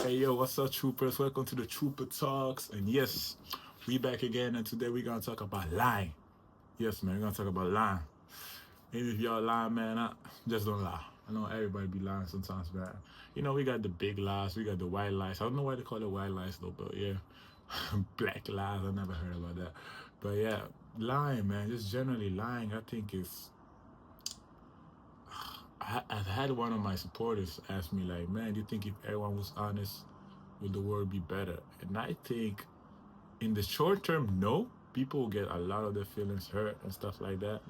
Hey yo, what's up, troopers? Welcome to the Trooper Talks. And yes, we back again, and today we're gonna talk about lying. Yes, man, we're gonna talk about lying. Maybe if y'all lying, man, just don't lie. I know everybody be lying sometimes, man. We got the big lies, we got the white lies. I don't know why they call it white lies though, but yeah, black lies. I never heard about that. But yeah, lying, man, just generally lying. I think is. I've had one of my supporters ask me like, man, do you think if everyone was honest, would the world be better? And I think in the short term, no. People will get a lot of their feelings hurt and stuff like that.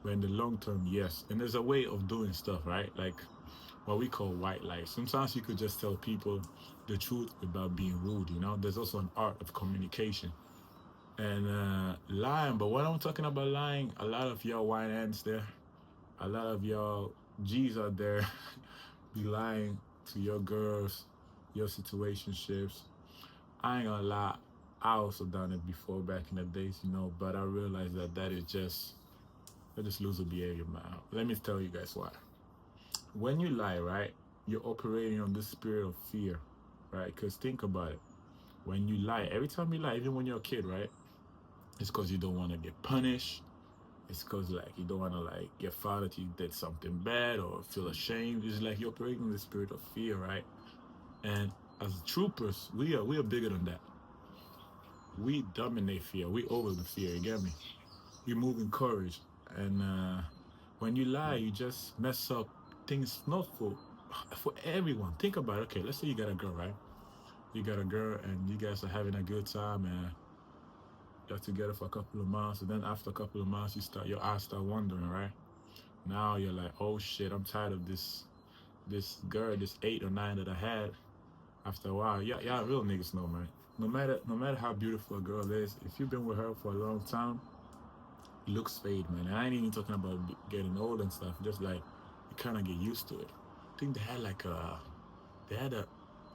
But in the long term, yes. And there's a way of doing stuff, right? Like what we call white lies. Sometimes you could just tell people the truth without being rude. There's also an art of communication. And lying, but when I'm talking about lying, a lot of y'all white ants there, a lot of y'all G's out there be lying to your girls, your situationships. I ain't gonna lie, I also done it before back in the days, but I realized that that just loser behavior, man. Let me tell you guys why. When you lie, right, you're operating on this spirit of fear, right? Because think about it. When you lie, every time you lie, even when you're a kid, right, it's because you don't want to get punished. It's because like you don't want to like get found that you did something bad or feel ashamed. It's like you're operating in the spirit of fear, right? And as troopers, we are bigger than that. We dominate fear. We over the fear. You get me? We move in courage. And when you lie, you just mess up things. Not for everyone. Think about it. Okay, let's say you got a girl, right? You got a girl, and you guys are having a good time, and you're together for a couple of months. And then after a couple of months, your eyes start wandering, right? Now you're like, oh shit, I'm tired of this girl, this 8 or 9 that I had. After a while, yeah, y'all real niggas know, man. No matter how beautiful a girl is, if you've been with her for a long time, looks fade, man. And I ain't even talking about getting old and stuff. Just like you kind of get used to it. I think they had a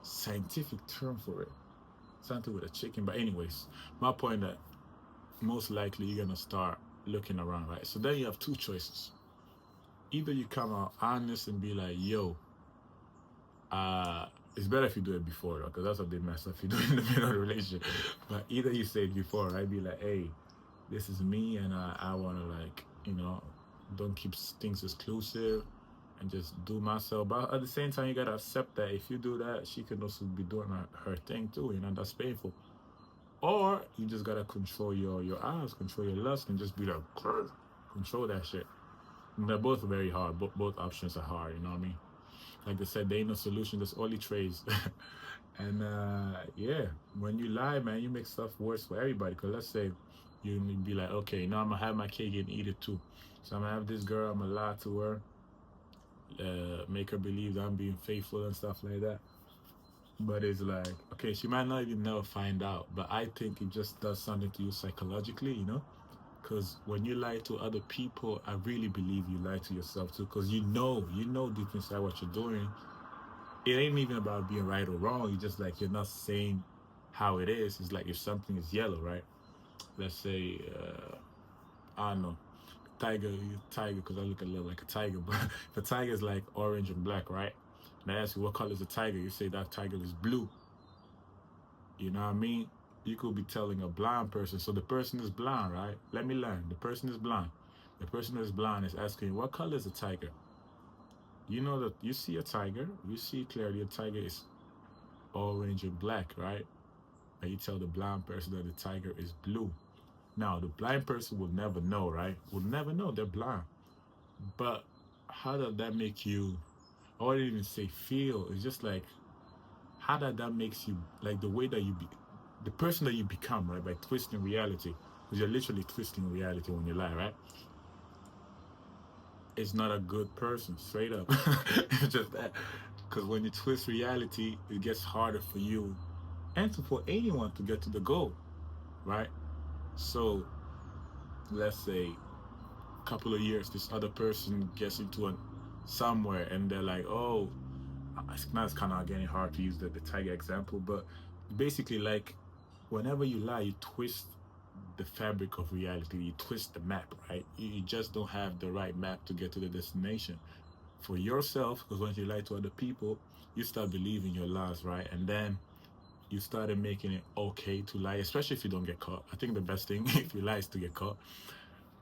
scientific term for it, something with a chicken. But anyways, my point that most likely you're gonna start looking around, right? So then you have two choices. Either you come out honest and be like, yo, uh, it's better if you do it before, though, because that's a big mess if you do it in the middle of the relationship. But either you say it before, right? Be like, hey, this is me, and I want to don't keep things exclusive and just do myself. But at the same time, you gotta accept that if you do that, she can also be doing her thing too. That's painful. Or you just gotta control your eyes, control your lust, and just be like, control that shit. And they're both very hard. Both options are hard. You know what I mean? Like they said, there ain't no solution. There's only trades. And yeah, when you lie, man, you make stuff worse for everybody. Cause let's say you be like, okay, now I'm gonna have my cake and eat it too. So I'm gonna have this girl, I'm gonna lie to her, make her believe that I'm being faithful and stuff like that. But it's like, okay, she might not even never find out. But I think it just does something to you psychologically. Because when you lie to other people, I really believe you lie to yourself too. Because you know deep inside what you're doing. It ain't even about being right or wrong. You just like you're not saying how it is. It's like if something is yellow, right? Let's say I don't know, tiger, because I look a little like a tiger. But if a tiger is like orange and black, right? And I ask you what color is a tiger, you say that tiger is blue. You know what I mean? You could be telling a blind person. So the person is blind, right? Let me learn. The person is blind. The person who is blind is asking, what color is a tiger? You know that you see a tiger. You see clearly a tiger is orange and black, right? And you tell the blind person that the tiger is blue. Now, the blind person will never know, right? Will never know they're blind. But how does that make you, I wouldn't even say feel, it's just like, how does that makes you, like the way that the person that you become, right? By twisting reality, because you're literally twisting reality when you lie, right? It's not a good person, straight up. It's just that. Because when you twist reality, it gets harder for you and for anyone to get to the goal, right? So let's say a couple of years, this other person gets into somewhere, and they're like, oh, now it's kind of getting hard to use the tiger example, but basically, like, whenever you lie, you twist the fabric of reality, you twist the map, right? You just don't have the right map to get to the destination for yourself, because once you lie to other people, you start believing your lies, right? And then you started making it okay to lie, especially if you don't get caught. I think the best thing if you lie is to get caught.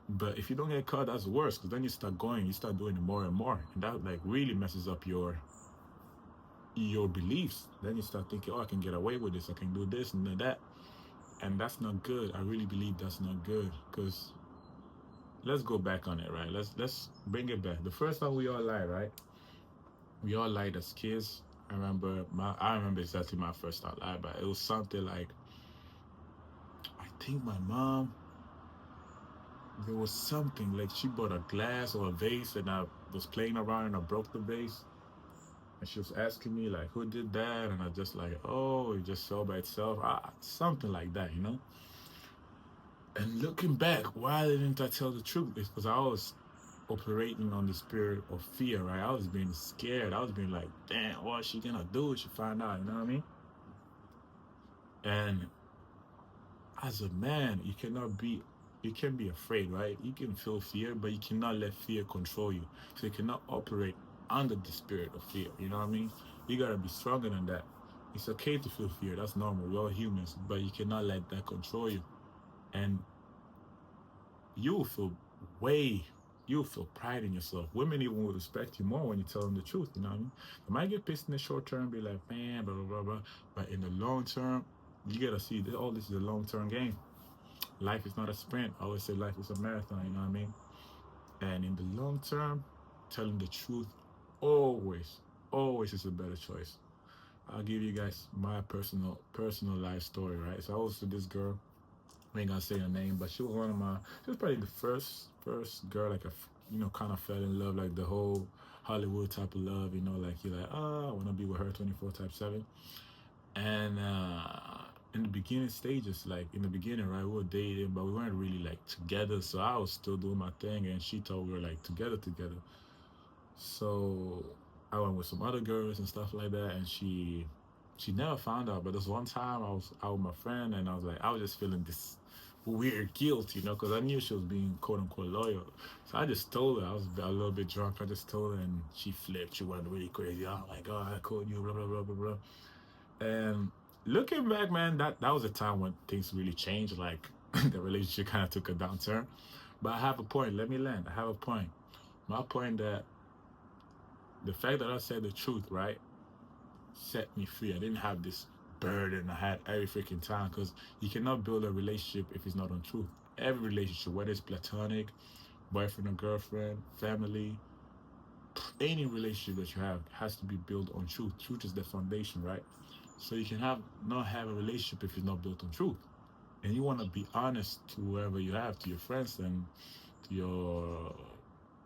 But if you don't get caught, that's worse, because then you start doing it more and more, and that like really messes up your beliefs. Then you start thinking, oh, I can get away with this, I can do this and that, and that's not good. I really believe that's not good, because let's go back on it, right? Let's bring it back. The first time we all lied, right? We all lied as kids. I remember exactly my first time lie, but it was something like, I think my mom, there was something like she bought a glass or a vase, and I was playing around and I broke the vase, and she was asking me like, who did that? And I just like, oh, it just fell by itself, something like that, you know. And looking back, why didn't I tell the truth? It's because I was operating on the spirit of fear, right? I was being scared. I was being like, damn, what's she gonna do if she find out? You know what I mean? And as a man, you can be afraid, right? You can feel fear, but you cannot let fear control you. So you cannot operate under the spirit of fear. You know what I mean? You gotta be stronger than that. It's okay to feel fear. That's normal. We're all humans, but you cannot let that control you. And you'll feel way, you'll feel pride in yourself. Women even will respect you more when you tell them the truth. You know what I mean? They might get pissed in the short term, be like, man, blah, blah, blah, blah. But in the long term, you gotta see that all this is a long-term game. Life is not a sprint. I always say life is a marathon, you know what I mean? And in the long term, telling the truth always, always is a better choice. I'll give you guys my personal life story, right? So I was with this girl, I ain't gonna say her name, but she was she was probably the first girl like kind of fell in love, like the whole Hollywood type of love, like you're like, I wanna be with her 24/7. And in the beginning stages, like in the beginning, right, we were dating, but we weren't really like together. So I was still doing my thing, and she thought we were like together. So I went with some other girls and stuff like that, and she never found out. But this one time, I was out with my friend, and I was just feeling this weird guilt, because I knew she was being quote unquote loyal. So I just told her. I was a little bit drunk. I just told her, and she flipped. She went really crazy. Oh my god, I called you, blah blah blah blah blah. And looking back, man, that was a time when things really changed. Like the relationship kind of took a downturn. But I have a point. Let me land. I have a point. My point that the fact that I said the truth, right, set me free. I didn't have this burden I had every freaking time, because you cannot build a relationship if it's not on truth. Every relationship, whether it's platonic, boyfriend or girlfriend, family, any relationship that you have has to be built on truth. Truth is the foundation, right? So you can not have a relationship if it's not built on truth. And you want to be honest to whoever you have, to your friends and to your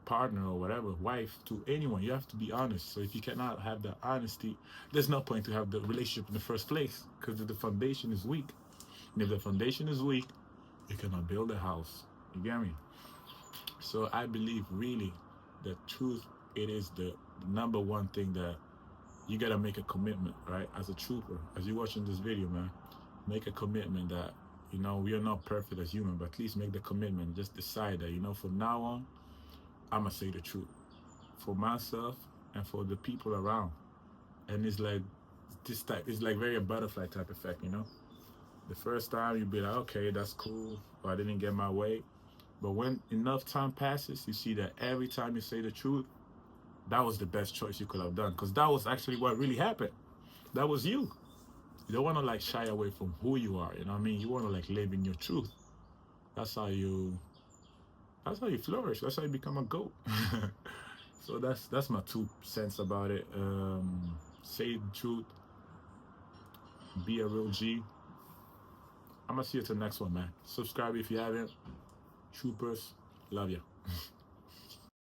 partner or whatever, wife, to anyone. You have to be honest. So if you cannot have the honesty, there's no point to have the relationship in the first place, because the foundation is weak. And if the foundation is weak, you cannot build a house. You get me? So I believe really that truth, it is the number one thing that you gotta make a commitment, right? As a trooper, as you're watching this video, man, make a commitment that, we are not perfect as human, but at least make the commitment. Just decide that, from now on, I'm gonna say the truth for myself and for the people around. And it's like it's like very a butterfly type effect, The first time you'll be like, okay, that's cool, or I didn't get my way. But when enough time passes, you see that every time you say the truth, that was the best choice you could have done, because that was actually what really happened. That was you. You don't want to like shy away from who you are. You know what I mean? You want to like live in your truth. That's how you flourish. That's how you become a goat. So that's my 2 cents about it. Say the truth. Be a real G. I'm gonna see you till the next one, man. Subscribe if you haven't. Troopers, love you.